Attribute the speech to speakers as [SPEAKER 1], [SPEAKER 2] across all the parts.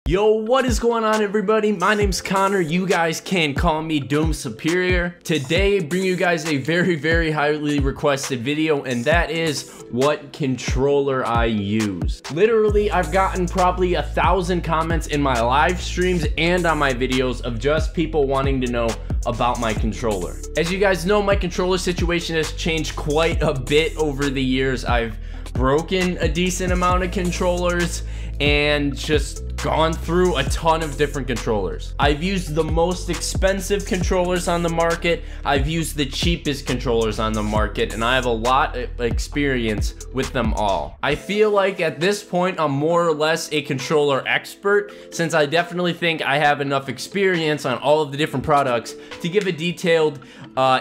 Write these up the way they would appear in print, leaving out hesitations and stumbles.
[SPEAKER 1] Yo, what is going on, everybody? My name's Connor. You guys can call me SooSuperior. Today, bring you guys a very highly requested video, and that is what controller I use. Literally, I've gotten probably 1,000 comments in my live streams and on my videos of just people wanting to know about my controller. As you guys know, my controller situation has changed quite a bit over the years. I've broken a decent amount of controllers and just gone through a ton of different controllers. I've used the most expensive controllers on the market. I've used the cheapest controllers on the market, and I have a lot of experience with them all. I feel like at this point, I'm more or less a controller expert, since I definitely think I have enough experience on all of the different products to give a detailed,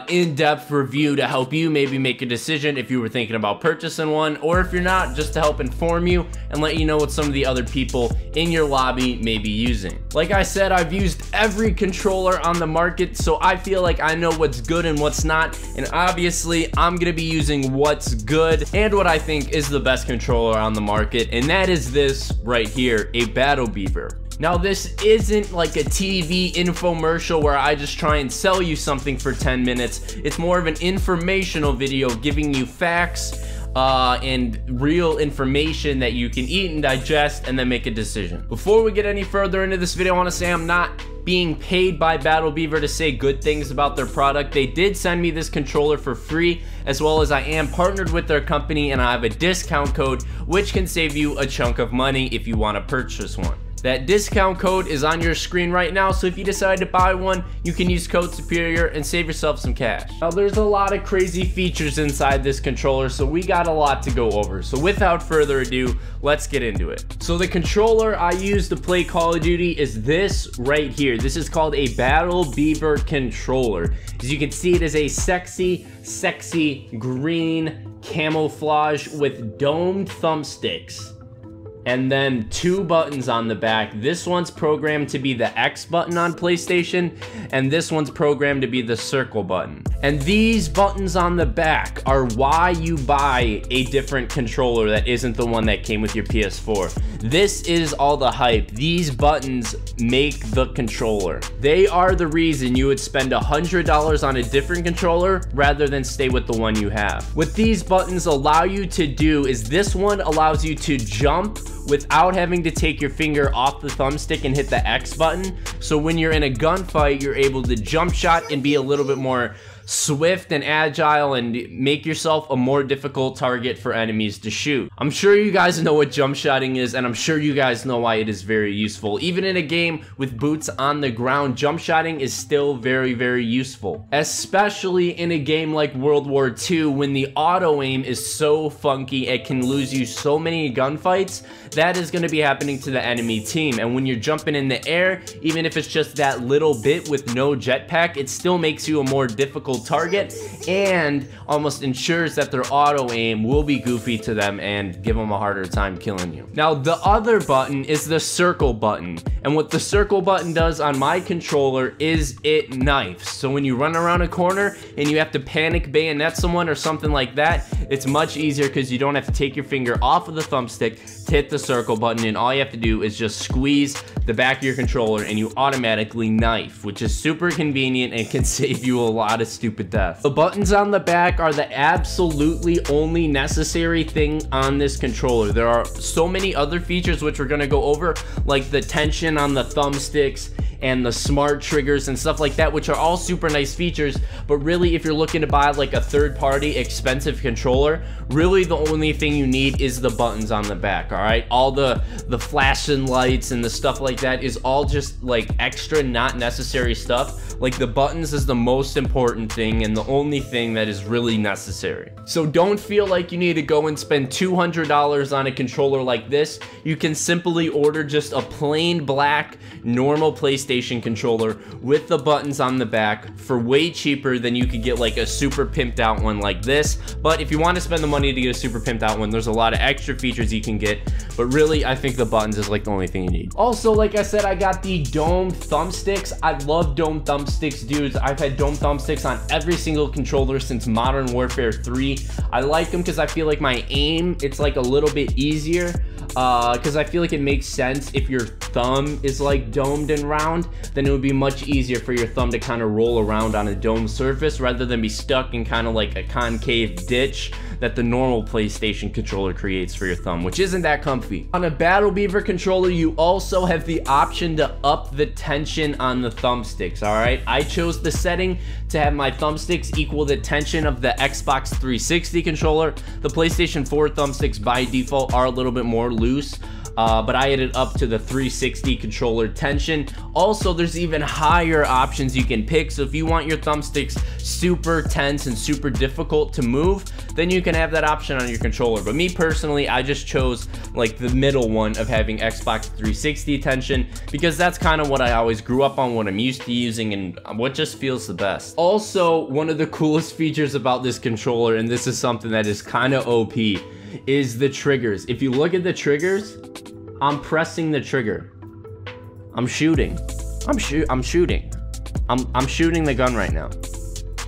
[SPEAKER 1] in-depth review to help you maybe make a decision if you were thinking about purchasing one, or if you're not, just to help inform you and let you know what some of the other people in your lobby may be using. Like I said, I've used every controller on the market, so I feel like I know what's good and what's not, and obviously I'm gonna be using what's good and what I think is the best controller on the market, and that is this right here, a Battle Beaver. Now, this isn't like a TV infomercial where I just try and sell you something for 10 minutes. It's more of an informational video giving you facts and real information that you can eat and digest and then make a decision. Before we get any further into this video, I want to say I'm not being paid by Battle Beaver to say good things about their product. They did send me this controller for free, as well as I am partnered with their company and I have a discount code which can save you a chunk of money if you want to purchase one. That discount code is on your screen right now, so if you decide to buy one, you can use code SooSuperior and save yourself some cash. Now, there's a lot of crazy features inside this controller, so we got a lot to go over. So without further ado, let's get into it. So the controller I use to play Call of Duty is this right here. This is called a Battle Beaver controller. As you can see, it is a sexy green camouflage with domed thumbsticks. And then 2 buttons on the back. This one's programmed to be the X button on PlayStation, and this one's programmed to be the circle button. And these buttons on the back are why you buy a different controller that isn't the one that came with your PS4. This is all the hype. These buttons make the controller. They are the reason you would spend $100 on a different controller rather than stay with the one you have. What these buttons allow you to do is this one allows you to jump without having to take your finger off the thumbstick and hit the X button. So when you're in a gunfight, you're able to jump shot and be a little bit more swift and agile and make yourself a more difficult target for enemies to shoot. I'm sure you guys know what jump shotting is, and I'm sure you guys know why it is very useful. Even in a game with boots on the ground, jump shotting is still very useful, especially in a game like World War II when the auto aim is so funky it can lose you so many gunfights. That is going to be happening to the enemy team, and when you're jumping in the air, even if it's just that little bit with no jetpack, it still makes you a more difficult target and almost ensures that their auto aim will be goofy to them and give them a harder time killing you. Now, the other button is the circle button, and what the circle button does on my controller is it knifes. So when you run around a corner and you have to panic bayonet someone or something like that, it's much easier because you don't have to take your finger off of the thumbstick to hit the circle button, and all you have to do is just squeeze the back of your controller and you automatically knife, which is super convenient and can save you a lot of stupid death. The buttons on the back are the absolutely only necessary thing on this controller. There are so many other features which we're gonna go over, like the tension on the thumbsticks and the smart triggers and stuff like that, which are all super nice features. But really, if you're looking to buy like a third-party expensive controller, really the only thing you need is the buttons on the back. All right, all the flashing lights and the stuff like that is all just like extra, not necessary stuff. Like the buttons is the most important thing and the only thing that is really necessary. So don't feel like you need to go and spend $200 on a controller like this. You can simply order just a plain black normal PlayStation PlayStation controller with the buttons on the back for way cheaper than you could get like a super pimped out one like this. But if you want to spend the money to get a super pimped out one, there's a lot of extra features you can get, but really I think the buttons is like the only thing you need. Also, like I said, I got the dome thumbsticks. I love dome thumbsticks, dudes. I've had dome thumbsticks on every single controller since Modern Warfare 3. I like them because I feel like my aim, it's like a little bit easier, because I feel like it makes sense if your thumb is like domed and round, then it would be much easier for your thumb to kind of roll around on a dome surface rather than be stuck in kind of like a concave ditch that the normal PlayStation controller creates for your thumb, which isn't that comfy. On a Battle Beaver controller, you also have the option to up the tension on the thumbsticks, all right? I chose the setting to have my thumbsticks equal the tension of the Xbox 360 controller. The PlayStation 4 thumbsticks by default are a little bit more loose, but I had it up to the 360 controller tension. Also, there's even higher options you can pick. So if you want your thumbsticks super tense and super difficult to move, then you can have that option on your controller. But me personally, I just chose like the middle one of having Xbox 360 tension because that's kind of what I always grew up on, what I'm used to using, and what just feels the best. Also, one of the coolest features about this controller, and this is something that is kind of OP, is the triggers. If you look at the triggers, I'm pressing the trigger. I'm shooting. I'm shooting the gun right now.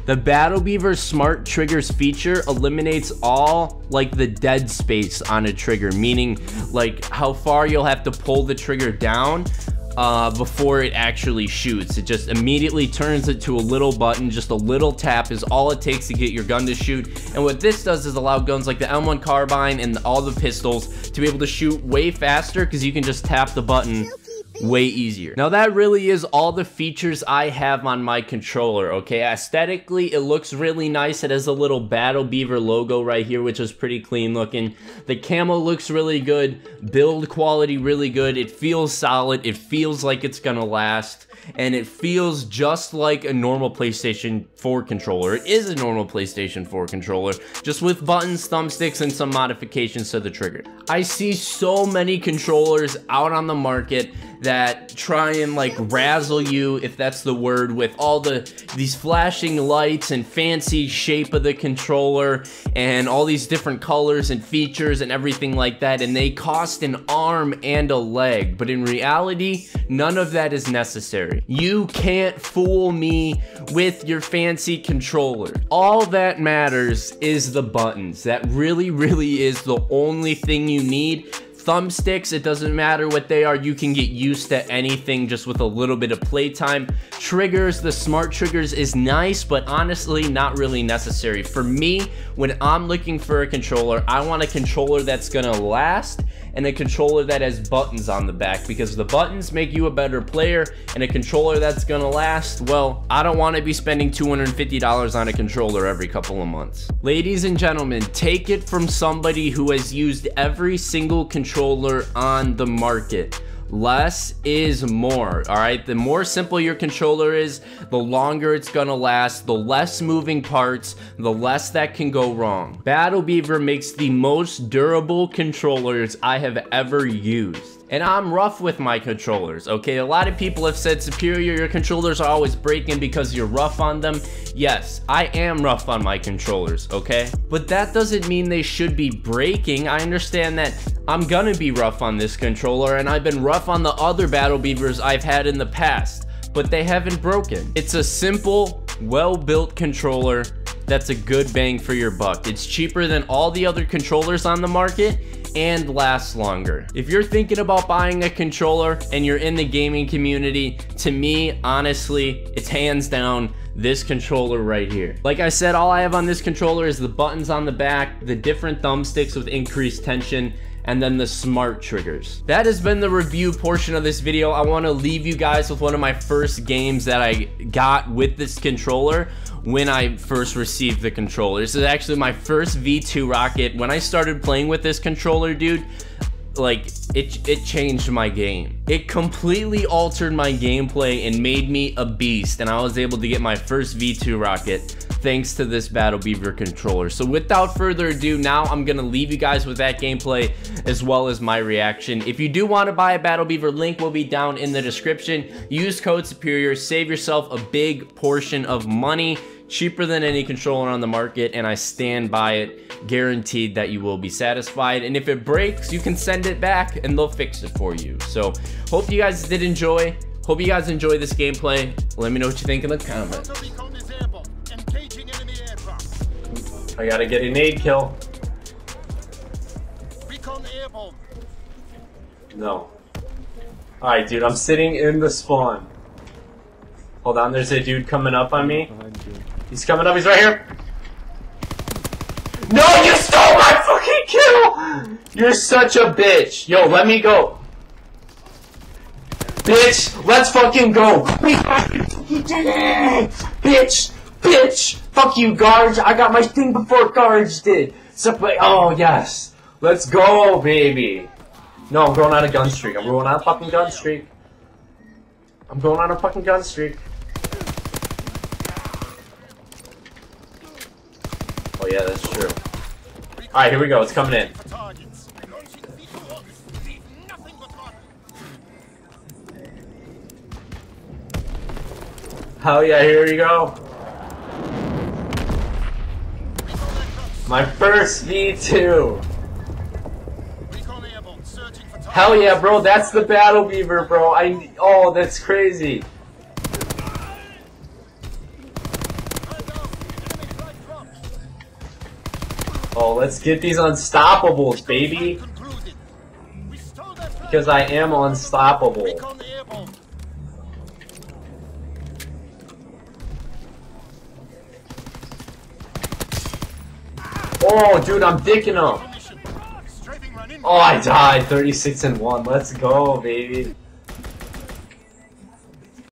[SPEAKER 1] The Battle Beaver Smart Triggers feature eliminates all like the dead space on a trigger, meaning like how far you'll have to pull the trigger down before it actually shoots. It just immediately turns it to a little button. Just a little tap is all it takes to get your gun to shoot. And what this does is allow guns like the M1 carbine and all the pistols to be able to shoot way faster because you can just tap the button way easier. Now that really is all the features I have on my controller, okay? Aesthetically, it looks really nice. It has a little Battle Beaver logo right here, which is pretty clean looking. The camo looks really good. Build quality really good. It feels solid. It feels like it's gonna last. And it feels just like a normal PlayStation 4 controller. It is a normal PlayStation 4 controller, just with buttons, thumbsticks, and some modifications to the trigger. I see so many controllers out on the market that try and like razzle you, if that's the word, with all these flashing lights and fancy shape of the controller and all these different colors and features and everything like that, and they cost an arm and a leg. But in reality, none of that is necessary. You can't fool me with your fancy controller. All that matters is the buttons. That really is the only thing you need. Thumbsticks, it doesn't matter what they are, you can get used to anything just with a little bit of playtime. Triggers, the smart triggers is nice, but honestly not really necessary. For me, when I'm looking for a controller, I want a controller that's gonna last and a controller that has buttons on the back, because the buttons make you a better player, and a controller that's gonna last, well, I don't want to be spending $250 on a controller every couple of months. Ladies and gentlemen, take it from somebody who has used every single controller on the market. Less is more, all right? The more simple your controller is, the longer it's gonna last, the less moving parts, the less that can go wrong. Battle Beaver makes the most durable controllers I have ever used. And I'm rough with my controllers, okay? A lot of people have said, Superior, your controllers are always breaking because you're rough on them. Yes, I am rough on my controllers, okay? But that doesn't mean they should be breaking. I understand that I'm gonna be rough on this controller, and I've been rough on the other Battle Beavers I've had in the past, but they haven't broken. It's a simple, well-built controller that's a good bang for your buck. It's cheaper than all the other controllers on the market and lasts longer. If you're thinking about buying a controller and you're in the gaming community, to me, honestly, it's hands down this controller right here. Like I said, all I have on this controller is the buttons on the back, the different thumbsticks with increased tension, and then the smart triggers. That has been the review portion of this video. I want to leave you guys with one of my first games that I got with this controller when I first received the controller. This is actually my first V2 rocket. When I started playing with this controller, dude, like, it changed my game. It completely altered my gameplay and made me a beast, and I was able to get my first V2 rocket thanks to this Battle Beaver controller. So without further ado, now I'm gonna leave you guys with that gameplay as well as my reaction. If you do want to buy a Battle Beaver, link will be down in the description. Use code SUPERIOR, save yourself a big portion of money, cheaper than any controller on the market, and I stand by it, guaranteed that you will be satisfied. And if it breaks, you can send it back and they'll fix it for you. So hope you guys did enjoy. Hope you guys enjoyed this gameplay. Let me know what you think in the comments. I gotta get a nade kill. No. Alright, dude, I'm sitting in the spawn. Hold on, there's a dude coming up on me. He's coming up, he's right here. No, you stole my fucking kill! You're such a bitch. Yo, let me go. Bitch, let's fucking go. We fucking did it! Bitch, bitch. Fuck you, guards. I got my thing before guards did. So, oh, yes. Let's go, baby. No, I'm going on a gun streak. I'm going on a fucking gun streak. I'm going on a fucking gun streak. Oh yeah, that's true. Alright, here we go. It's coming in. Hell yeah, here we go. My first V2. Hell yeah, bro. That's the Battle Beaver, bro. Oh, that's crazy. Oh, let's get these unstoppables, baby. Because I am unstoppable. Oh, dude, I'm dicking him. Oh, I died. 36 and 1. Let's go, baby.